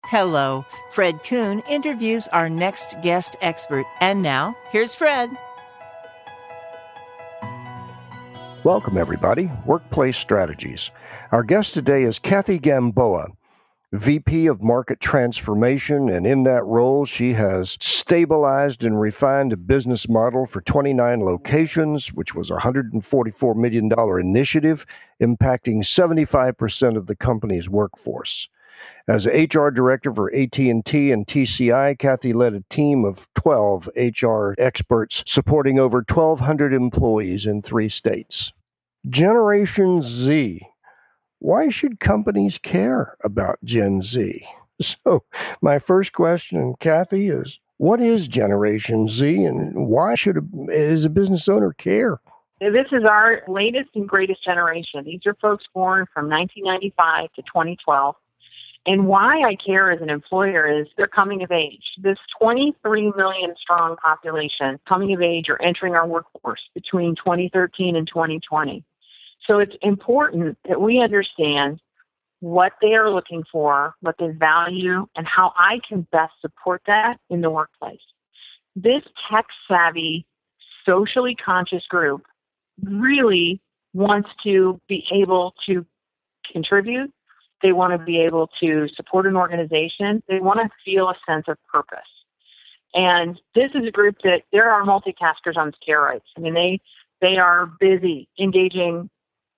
Hello, Fred Coon interviews our next guest expert. And now, here's Fred. Welcome, everybody. Workplace Strategies. Our guest today is Kathy Gamboa, VP of Market Transformation, and in that role, she has stabilized and refined a business model for 29 locations, which was a $144 million initiative impacting 75% of the company's workforce. As HR Director for AT&T and TCI, Kathy led a team of 12 HR experts supporting over 1,200 employees in 3 states. Generation Z. Why should companies care about Gen Z? So, my first question, Kathy, is what is Generation Z and why should a business owner care? This is our latest and greatest generation. These are folks born from 1995 to 2012. And why I care as an employer is they're coming of age. This 23 million strong population coming of age or entering our workforce between 2013 and 2020. So it's important that we understand what they are looking for, what they value, and how I can best support that in the workplace. This tech-savvy, socially conscious group really wants to be able to contribute. They want to be able to support an organization. They want to feel a sense of purpose. And this is a group that there are multitaskers on steroids. I mean, they are busy engaging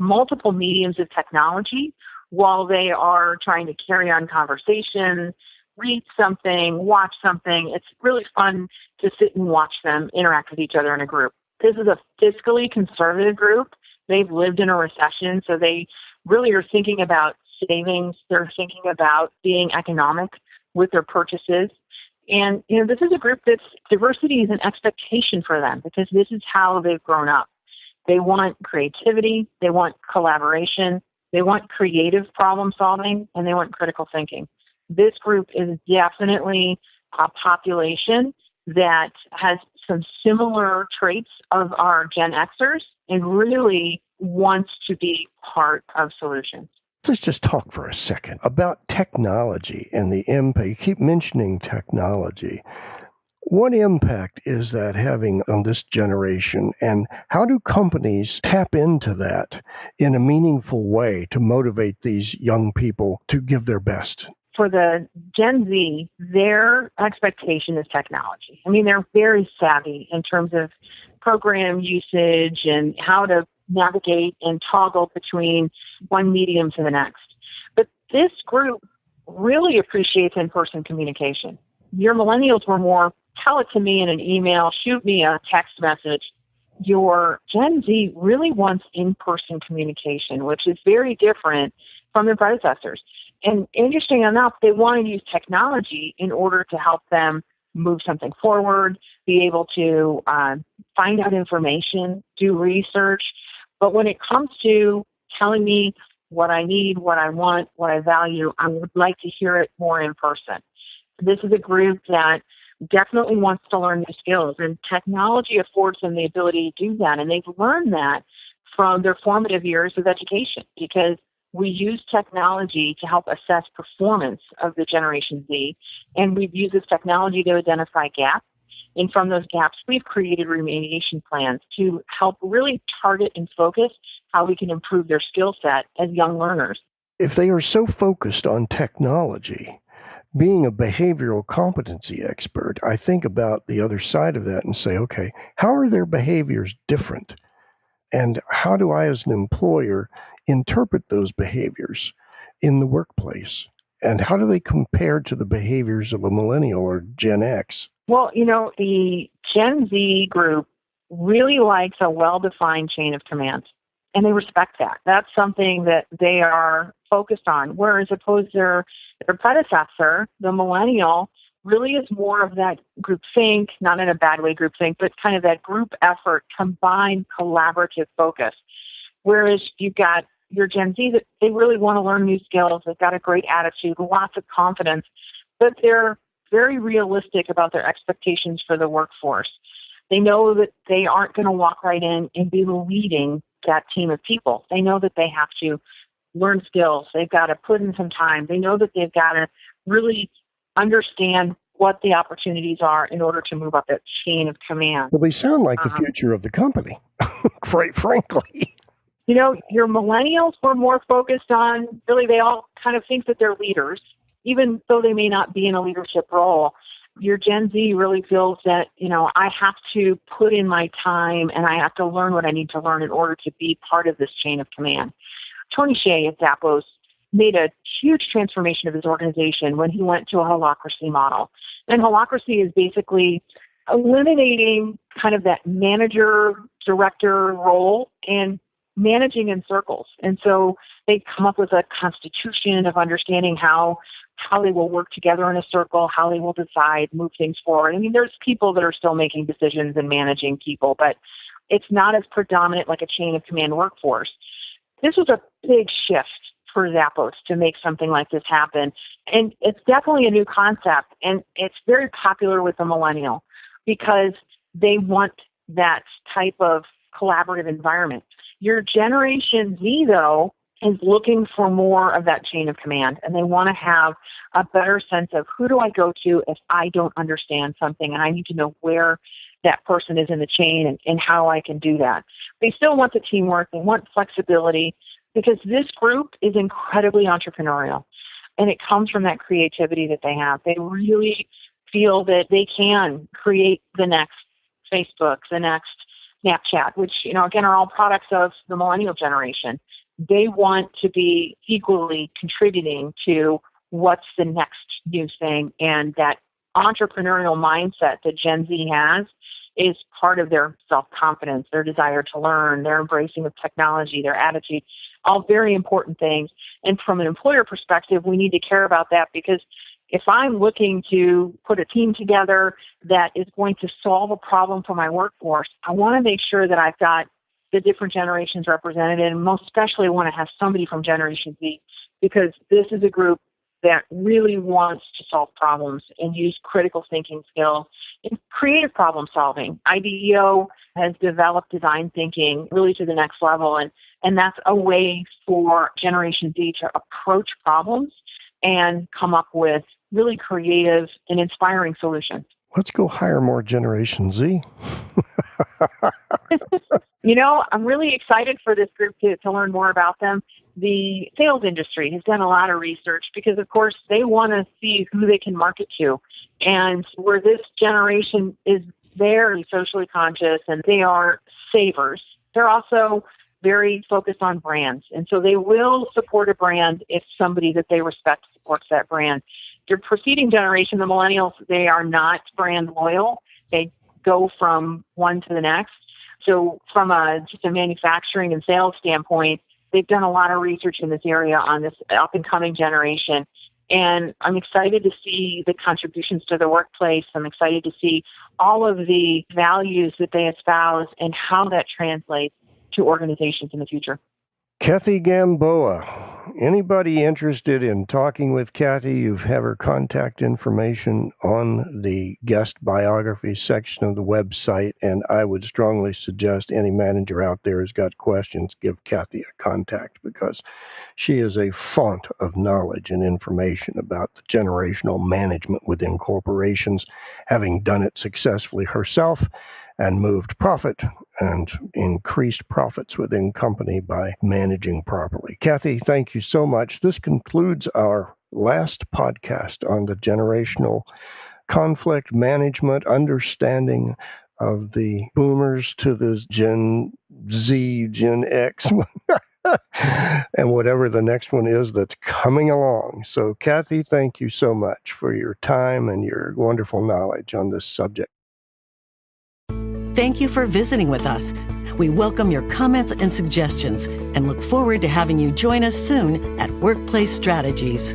multiple mediums of technology while they are trying to carry on conversation, read something, watch something. It's really fun to sit and watch them interact with each other in a group. This is a fiscally conservative group. They've lived in a recession, so they really are thinking about savings. They're thinking about being economic with their purchases. And, this is a group that's diversity is an expectation for them because this is how they've grown up. They want creativity. They want collaboration. They want creative problem solving, and they want critical thinking. This group is definitely a population that has some similar traits of our Gen Xers and really wants to be part of solutions. Let's just talk for a second about technology and the impact. You keep mentioning technology. What impact is that having on this generation, and how do companies tap into that in a meaningful way to motivate these young people to give their best? For the Gen Z, their expectation is technology. I mean, they're very savvy in terms of program usage and how to navigate and toggle between one medium to the next. But this group really appreciates in-person communication. Your millennials were more, tell it to me in an email, shoot me a text message. Your Gen Z really wants in-person communication, which is very different from their predecessors. And interesting enough, they want to use technology in order to help them move something forward, be able to find out information, do research. But when it comes to telling me what I need, what I want, what I value, I would like to hear it more in person. This is a group that definitely wants to learn new skills, and technology affords them the ability to do that. And they've learned that from their formative years of education because we use technology to help assess performance of the Generation Z, and we've used this technology to identify gaps. And from those gaps, we've created remediation plans to help really target and focus how we can improve their skill set as young learners. If they are so focused on technology, being a behavioral competency expert, I think about the other side of that and say, okay, how are their behaviors different? And how do I, as an employer, interpret those behaviors in the workplace? And how do they compare to the behaviors of a millennial or Gen X? Well, the Gen Z group really likes a well-defined chain of command, and they respect that. That's something that they are focused on, whereas opposed to their predecessor, the millennial, really is more of that group think, not in a bad way group think, but kind of that group effort, combined collaborative focus. Whereas you've got your Gen Z, that they really want to learn new skills. They've got a great attitude, lots of confidence, but they're very realistic about their expectations for the workforce. They know that they aren't going to walk right in and be leading that team of people. They know that they have to learn skills. They've got to put in some time. They know that they've got to really understand what the opportunities are in order to move up that chain of command. Well, they sound like the future of the company, quite frankly. You know, your millennials were more focused on, really, they all kind of think that they're leaders, even though they may not be in a leadership role. Your Gen Z really feels that, you know, I have to put in my time and I have to learn what I need to learn in order to be part of this chain of command. Tony Hsieh at Zappos made a huge transformation of his organization when he went to a holacracy model. And holacracy is basically eliminating kind of that manager, director role and managing in circles. And so they come up with a constitution of understanding how they will work together in a circle, how they will decide, move things forward. I mean, there's people that are still making decisions and managing people, but it's not as predominant like a chain of command workforce. This was a big shift for Zappos to make something like this happen. And it's definitely a new concept, and it's very popular with the millennial because they want that type of collaborative environment. Your Generation Z, though, is looking for more of that chain of command, and they want to have a better sense of who do I go to if I don't understand something, and I need to know where that person is in the chain and how I can do that. They still want the teamwork. They want flexibility because this group is incredibly entrepreneurial, and it comes from that creativity that they have. They really feel that they can create the next Facebook, the next Snapchat, which, you know, again, are all products of the millennial generation. They want to be equally contributing to what's the next new thing. And that entrepreneurial mindset that Gen Z has is part of their self-confidence, their desire to learn, their embracing of technology, their attitude, all very important things. And from an employer perspective, we need to care about that because if I'm looking to put a team together that is going to solve a problem for my workforce, I want to make sure that I've got the different generations represented, and most especially I want to have somebody from Generation Z because this is a group that really wants to solve problems and use critical thinking skills and creative problem solving. IDEO has developed design thinking really to the next level, and that's a way for Generation Z to approach problems and come up with really creative and inspiring solutions. Let's go hire more Generation Z. You know, I'm really excited for this group to learn more about them. The sales industry has done a lot of research because, of course, they want to see who they can market to. And where this generation is very socially conscious and they are savers, they're also very focused on brands. And so they will support a brand if somebody that they respect supports that brand. Your preceding generation, the millennials, they are not brand loyal. They go from one to the next. So from just a manufacturing and sales standpoint, they've done a lot of research in this area on this up-and-coming generation. And I'm excited to see the contributions to the workplace. I'm excited to see all of the values that they espouse and how that translates to organizations in the future. Kathy Gamboa. Anybody interested in talking with Kathy, you have her contact information on the guest biography section of the website, and I would strongly suggest any manager out there who's got questions, give Kathy a contact because she is a font of knowledge and information about the generational management within corporations, having done it successfully herself and moved profit and increased profits within company by managing properly. Kathy, thank you so much. This concludes our last podcast on the generational conflict management, understanding of the boomers to the Gen Z, Gen X, and whatever the next one is that's coming along. So, Kathy, thank you so much for your time and your wonderful knowledge on this subject. Thank you for visiting with us. We welcome your comments and suggestions and look forward to having you join us soon at Workplace Strategies.